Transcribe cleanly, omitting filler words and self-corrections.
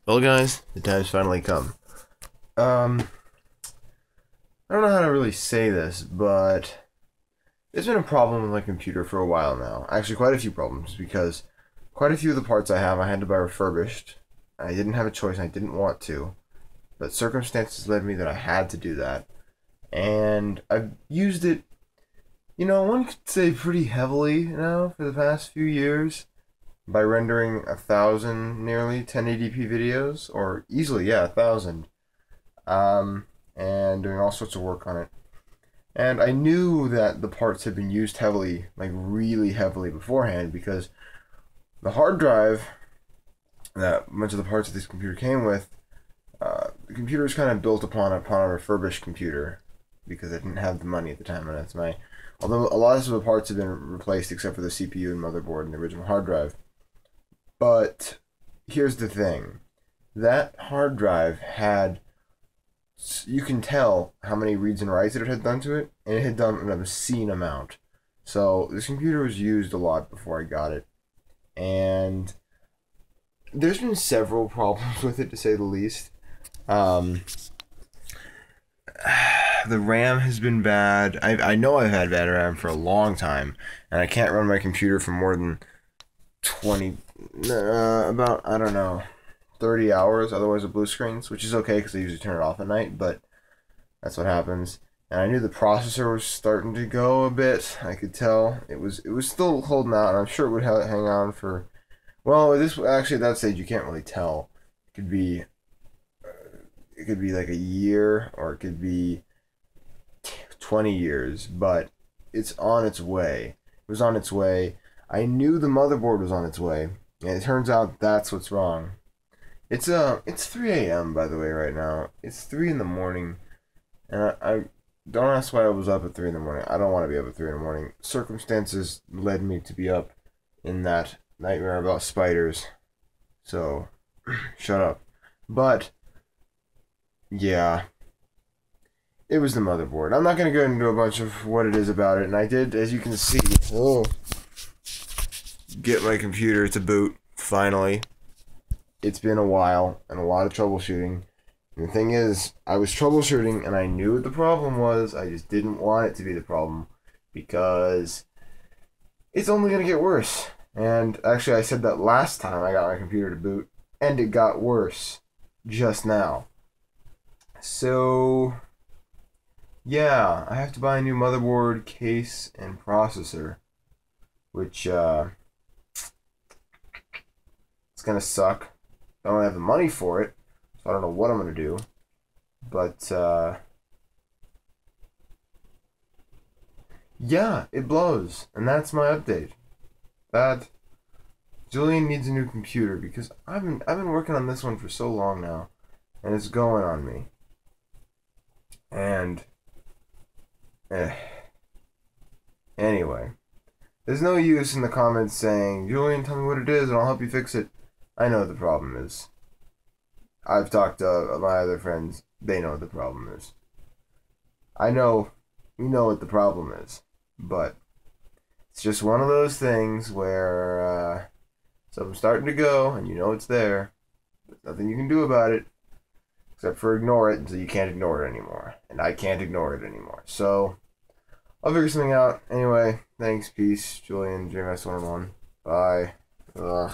Well, guys, the time's finally come. I don't know how to really say this, but there's been a problem with my computer for a while now. Actually, quite a few problems, because quite a few of the parts I have I had to buy refurbished. I didn't have a choice, and I didn't want to, but circumstances led me that I had to do that. And I've used it, one could say pretty heavily now for the past few years by rendering 1,000 nearly 1080p videos, or easily, yeah, 1,000, and doing all sorts of work on it. And I knew that the parts had been used heavily, like really heavily beforehand, because the hard drive that much of the parts of this computer came with, the computer was kind of built upon a refurbished computer, because I didn't have the money at the time, and that's my. Although a lot of the parts have been replaced except for the CPU and motherboard and the original hard drive. But here's the thing. That hard drive had, you can tell how many reads and writes it had done to it, and it had done an obscene amount. So this computer was used a lot before I got it. And there's been several problems with it, to say the least. The RAM has been bad. I know I've had bad RAM for a long time, and I can't run my computer for more than 20, about, I don't know, 30 hours, otherwise it blue screens, which is okay because I usually turn it off at night, but that's what happens. And I knew the processor was starting to go a bit. I could tell it was still holding out, and I'm sure it would hang on for, well, actually at that stage you can't really tell. It could be like a year, or it could be 20 years, but it's on its way. It was on its way. I knew the motherboard was on its way, and it turns out that's what's wrong. It's 3 a.m. by the way right now. It's 3 in the morning, and I don't ask why I was up at 3 in the morning. I don't want to be up at 3 in the morning. Circumstances led me to be up in that nightmare about spiders. So, shut up. But yeah, it was the motherboard. I'm not going to go into a bunch of what it is about it, and I did, as you can see, get my computer to boot, finally. It's been a while, and a lot of troubleshooting. And the thing is, I was troubleshooting, and I knew what the problem was. I just didn't want it to be the problem, because it's only going to get worse. And actually, I said that last time I got my computer to boot, and it got worse just now. So yeah, I have to buy a new motherboard, case, and processor, which it's gonna suck. I don't have the money for it, so I don't know what I'm gonna do. But yeah, it blows, and that's my update. That Julian needs a new computer, because I've been working on this one for so long now, and it's going on me. And anyway, there's no use in the comments saying, Julian, tell me what it is and I'll help you fix it. I know what the problem is. I've talked to my other friends. They know what the problem is. I know, we know what the problem is. But it's just one of those things where something's starting to go and you know it's there. There's nothing you can do about it, except for ignore it until you can't ignore it anymore. And I can't ignore it anymore. So, I'll figure something out. Anyway, thanks, peace, Julian, JMS101. Bye. Ugh.